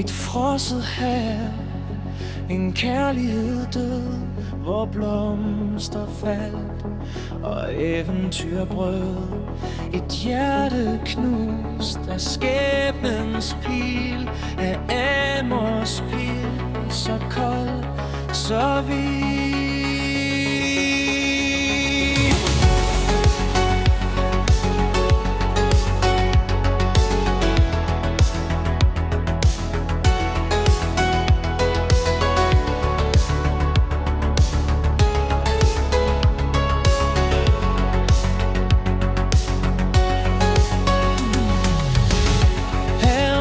Et frosset hav, en kærlighed død, hvor blomster faldt og eventyr brød. Et hjerte knust af skæbnens pil, af Amors pil, så kold, så vild.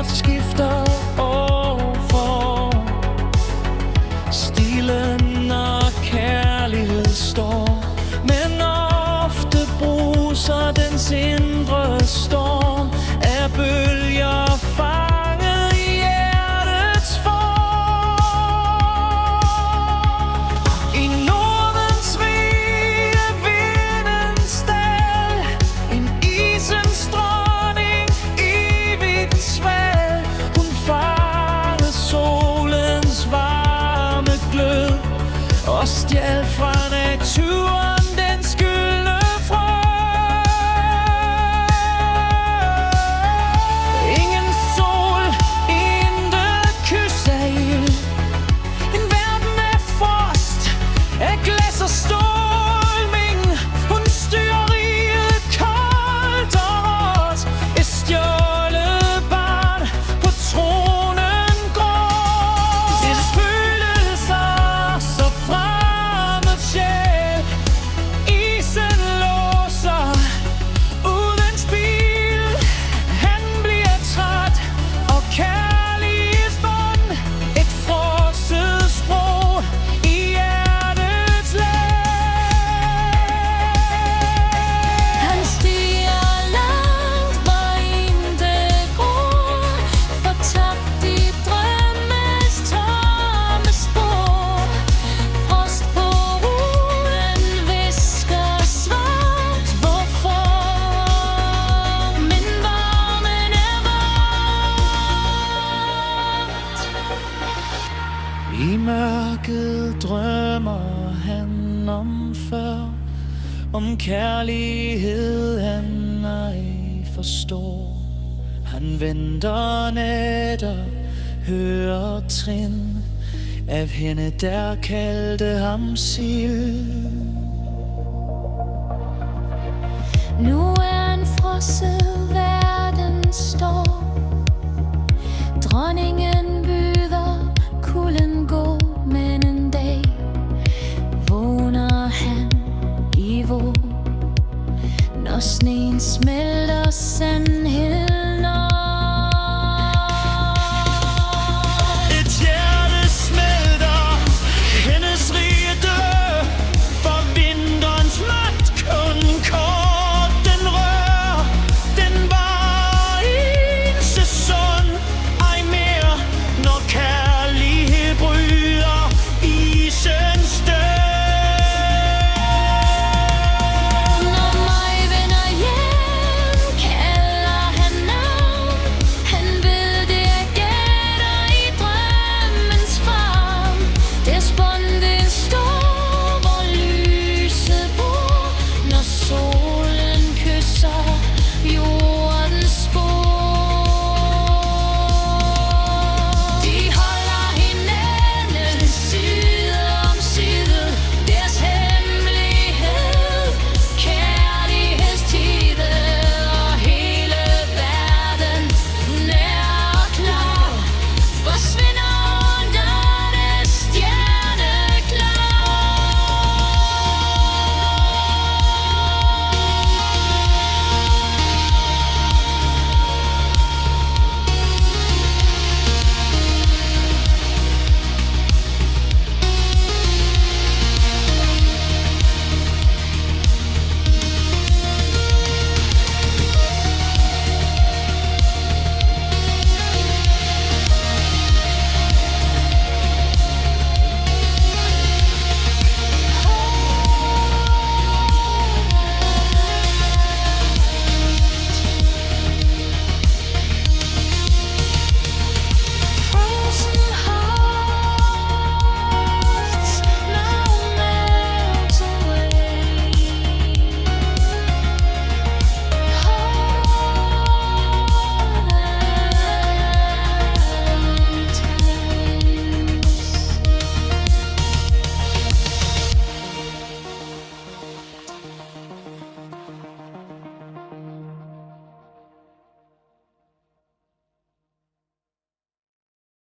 Skifter år for stilen, og kærlighed står, men ofte bruser dens indre storm af bølger fanget i hjertets form. I nordens rige, vindens dal, en isens dronning, evigt svag. Og stjal fra naturen den skyldne frø. Ingen sol, intet kys af ild. En verden af frost, af glas og stålming. Hun styrer riget koldt og råt. Et stjålet barn på tronen grå. Dets følelser så i mørket drømmer han om før, om kærlighed han ej forstår. Han venter nætter, hører trin af hende, der kaldte ham Sild. Nu er en frosset verden står. Dronningen byder kulden gå, men en dag vågner han i vår, når sneen smelter sand.